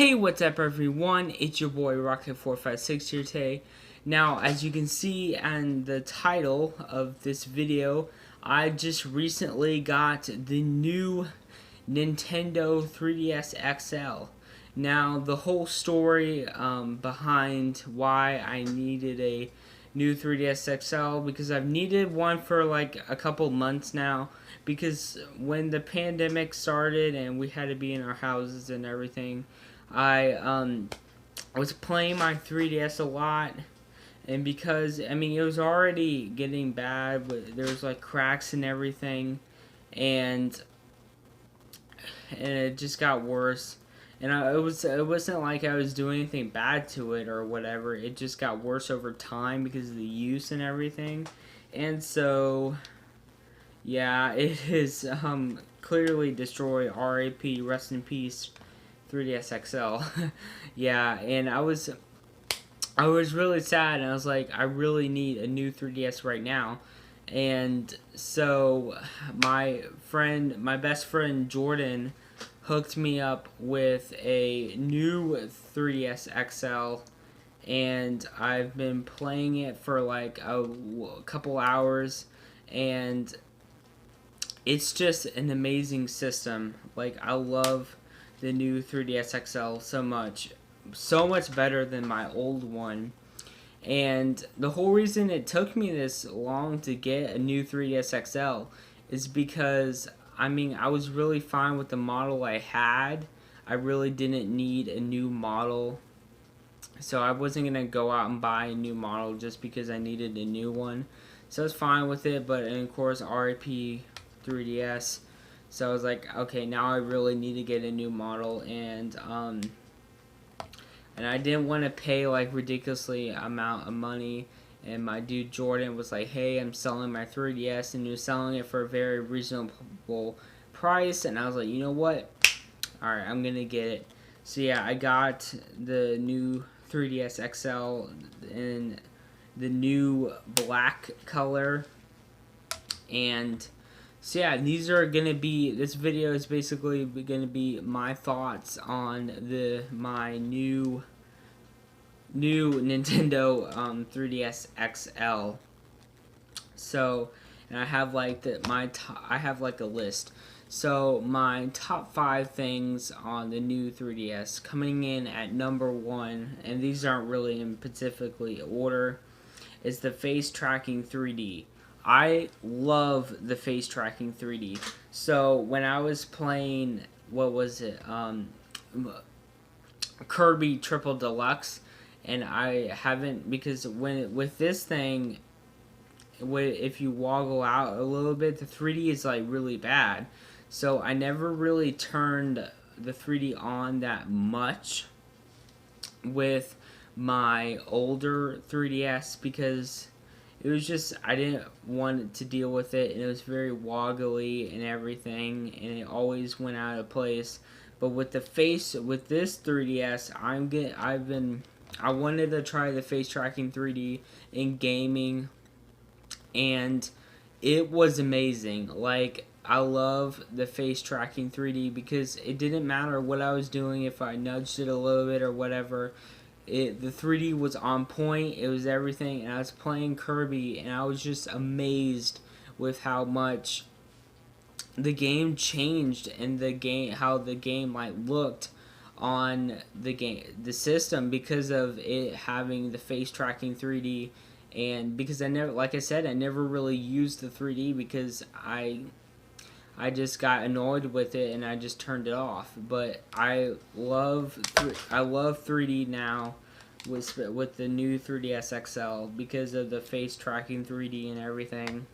Hey, what's up everyone? It's your boy Rocket456 here today. Now, as you can see in the title of this video, I just recently got the new Nintendo 3DS XL. Now, the whole story behind why I needed a new 3DS XL, because I've needed one for like a couple months now, because when the pandemic started and we had to be in our houses and everything, I was playing my 3DS a lot, and because it was already getting bad, but there was like cracks and everything, and it just got worse. And it wasn't like I was doing anything bad to it or whatever. It just got worse over time because of the use and everything. And so, yeah, it is clearly destroyed. R.A.P. Rest in peace, 3DS XL. Yeah, and I was really sad, and I was like, I really need a new 3DS right now. And so my best friend Jordan hooked me up with a new 3DS XL, and I've been playing it for like a couple hours, and it's just an amazing system. Like, I love the new 3DS XL so much better than my old one. And the whole reason it took me this long to get a new 3DS XL is because, I was really fine with the model I had. I really didn't need a new model. So I wasn't going to go out and buy a new model just because I needed a new one. So I was fine with it, but and of course, RIP 3DS. So I was like, okay, now I really need to get a new model, and I didn't want to pay like ridiculously amount of money. And my dude Jordan was like, hey, I'm selling my 3DS, and he was selling it for a very reasonable price. And I was like, you know what? Alright, I'm gonna get it. So yeah, I got the new 3DS XL in the new black color. And so yeah, this video is basically gonna be my thoughts on my new Nintendo 3DS XL. So, and I have like I have like a list. So my top 5 things on the new 3DS, coming in at number 1, and these aren't really in specifically order, is the face tracking 3D. I love the face tracking 3D. So when I was playing, what was it, Kirby Triple Deluxe, and I haven't, because with this thing, if you woggle out a little bit, the 3D is like really bad. So I never really turned the 3D on that much with my older 3DS, because it was just, I didn't want to deal with it, and it was very woggly and everything, and it always went out of place. But with this 3DS, I wanted to try the face tracking 3D in gaming, and it was amazing. Like, I love the face tracking 3D because it didn't matter what I was doing, if I nudged it a little bit or whatever. The 3D was on point. It was everything, and I was playing Kirby, and I was just amazed with how much the game changed, and how the game like looked on the system, because of it having the face tracking 3D. And because I never really used the 3D, because I just got annoyed with it and I just turned it off. But I love 3D now with the new 3DS XL, because of the face tracking 3D and everything.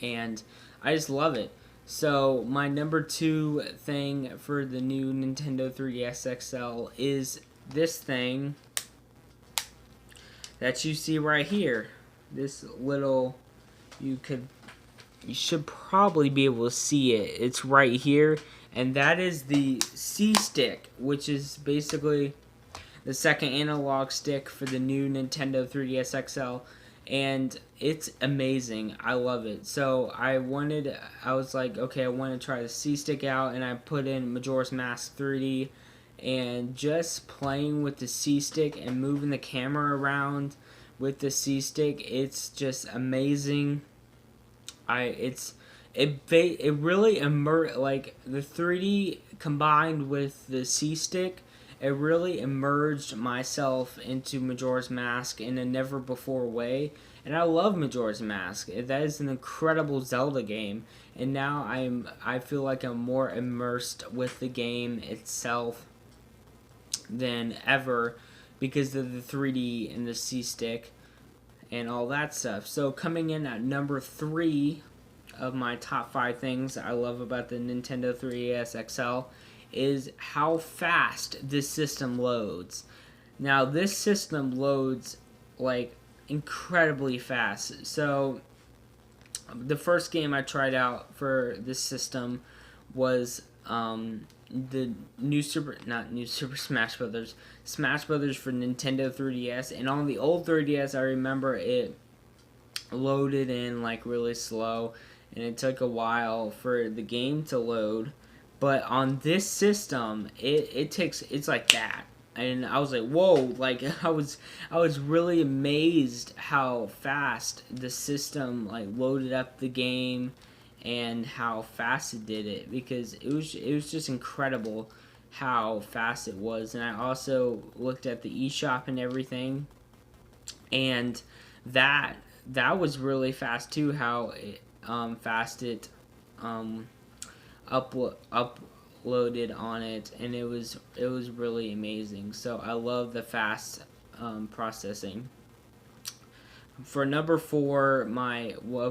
And I just love it. So my number 2 thing for the new Nintendo 3DS XL is this thing that you see right here. This little, you should probably be able to see it. It's right here, and that is the Cstick, which is basically the second analog stick for the new Nintendo 3DS XL, and it's amazing. I love it. So I was like, okay, I want to try the Cstick out, and I put in Majora's Mask 3D, and just playing with the C-Stick and moving the camera around with the C-Stick, it's just amazing. It really like the 3D combined with the C-Stick, it really immersed myself into Majora's Mask in a never before way. And I love Majora's Mask. That is an incredible Zelda game, and now I feel like I'm more immersed with the game itself than ever because of the 3D and the C-Stick and all that stuff. So coming in at number 3 of my top 5 things I love about the Nintendo 3DS XL is how fast this system loads. Now this system loads like incredibly fast. So the first game I tried out for this system was the new Super Smash Brothers for Nintendo 3DS, and on the old 3DS I remember it loaded in like really slow, and it took a while for the game to load. But on this system, it's like that, and I was like, whoa! Like I was really amazed how fast the system like loaded up the game, and how fast it did it, because it was just incredible how fast it was. And I also looked at the eShop and everything, and that was really fast too. How fast it uploaded on it, and it was really amazing. So I love the fast processing. For number 4,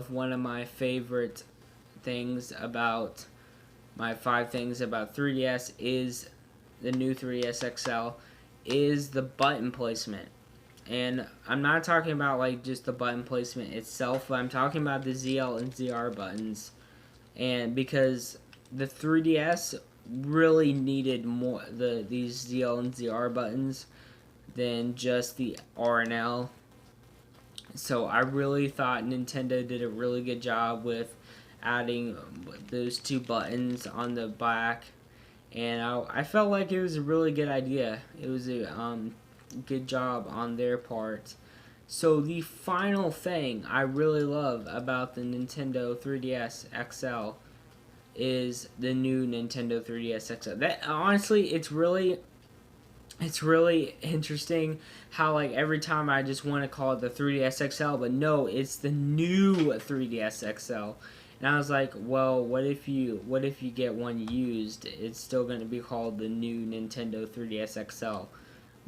one of my favorite things about my 5 things about 3DS is the new 3DS XL is the button placement. And I'm not talking about like just the button placement itself, but I'm talking about the ZL and ZR buttons. And because the 3DS really needed more these ZL and ZR buttons than just the R and L. So I really thought Nintendo did a really good job with adding those 2 buttons on the back, and I felt like it was a really good idea. It was a good job on their part. So the final thing I really love about the Nintendo 3DS XL is the new Nintendo 3DS XL. That honestly, it's really interesting how like every time I just want to call it the 3DS XL, but no, it's the new 3DS XL. And I was like, well, what if you get one used? It's still going to be called the new Nintendo 3DS XL.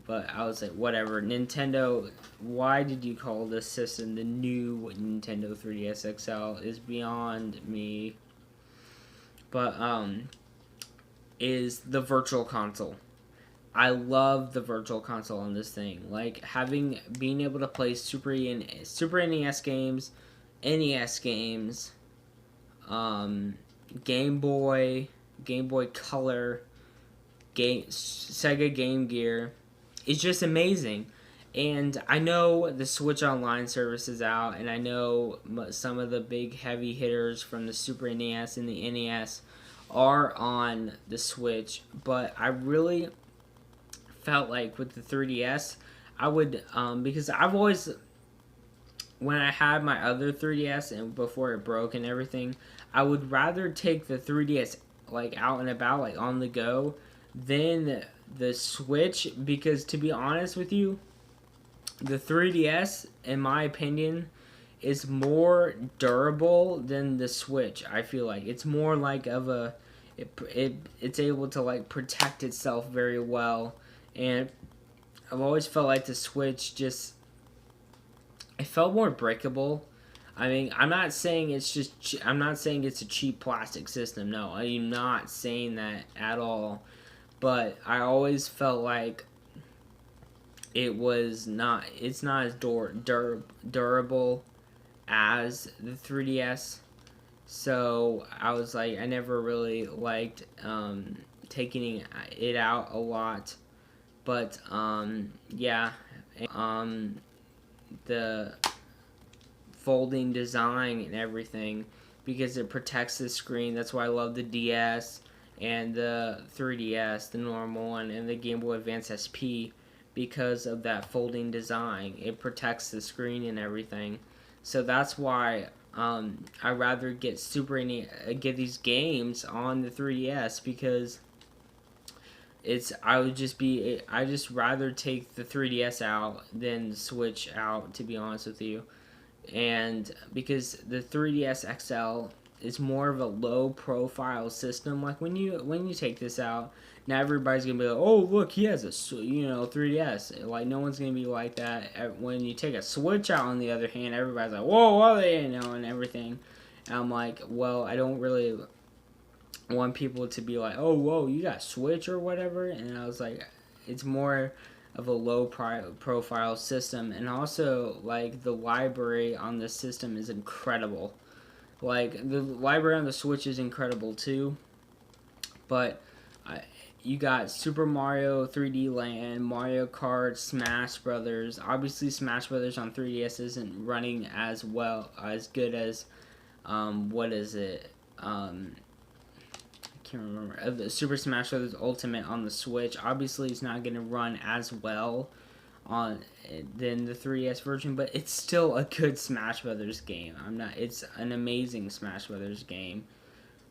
But I was like, whatever. Nintendo, why did you call this system the new Nintendo 3DS XL is beyond me. But is the Virtual Console. I love the Virtual Console on this thing. Like being able to play Super NES games, NES games, Game Boy Color, Sega Game Gear. It's just amazing. And I know the Switch Online service is out, and I know some of the big heavy hitters from the Super NES and the NES are on the Switch, but I really felt like with the 3DS, I would, because I've always, when I had my other 3DS and before it broke and everything, I would rather take the 3DS like out and about, like on the go, than the Switch, because to be honest with you, the 3DS, in my opinion, is more durable than the Switch. I feel like it's more like of a, it's able to like protect itself very well, and I've always felt like the Switch just, it felt more breakable. I mean, I'm not saying it's a cheap plastic system. No, I'm not saying that at all. But I always felt like it's not as durable as the 3DS. So I was like, I never really liked taking it out a lot. But yeah, the folding design and everything, because it protects the screen. That's why I love the DS and the 3DS, the normal one, and the Game Boy Advance SP, because of that folding design. It protects the screen and everything. So that's why I rather get get these games on the 3DS, because I just rather take the 3DS out than Switch out, to be honest with you. And because the 3DS XL is more of a low profile system, like when you take this out, now everybody's gonna be like, oh look, he has a 3DS. Like, no one's gonna be like that. When you take a Switch out, on the other hand, everybody's like, whoa, what are they, and everything. And I'm like, well, I don't really want people to be like, oh, whoa, you got Switch or whatever. And I was like, it's more of a low profile system. And also, like, the library on this system is incredible. Like, the library on the Switch is incredible too, but you got Super Mario 3D Land, Mario Kart, Smash Brothers. Obviously, Smash Brothers on 3DS isn't running as good as what is it? I can't remember. The Super Smash Brothers Ultimate on the Switch. Obviously, it's not going to run as well than the 3DS version, but it's still a good Smash Brothers game. It's an amazing Smash Brothers game.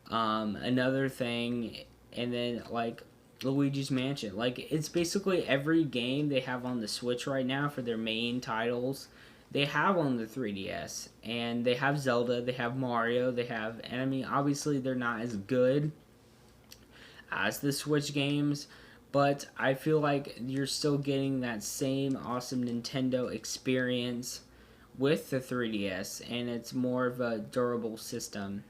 Another thing, and then like Luigi's Mansion, like, it's basically every game they have on the Switch right now for their main titles, they have on the 3DS. And they have Zelda, they have Mario, and I mean, obviously they're not as good as the Switch games, but I feel like you're still getting that same awesome Nintendo experience with the 3DS, and it's more of a durable system.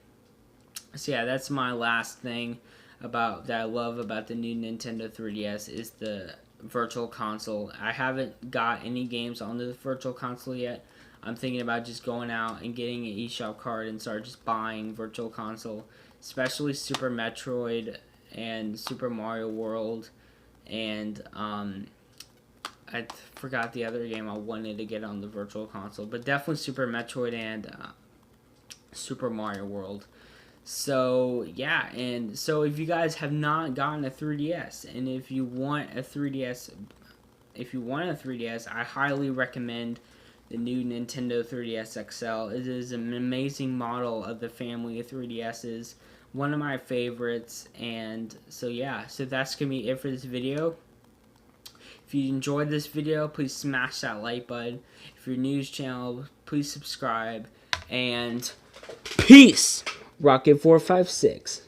So yeah, that's my last thing that I love about the new Nintendo 3DS is the Virtual Console. I haven't got any games on the Virtual Console yet. I'm thinking about just going out and getting an eShop card and start just buying Virtual Console, especially Super Metroid and Super Mario World, and I forgot the other game I wanted to get on the Virtual Console, but definitely Super Metroid and Super Mario World. So yeah, and so if you guys have not gotten a 3DS, and if you want a 3DS, I highly recommend the new Nintendo 3DS XL. It is an amazing model of the family of 3DSs, one of my favorites. And so yeah, so that's gonna be it for this video. If you enjoyed this video, please smash that like button. If you're new to the channel, please subscribe, and peace. Rocket456.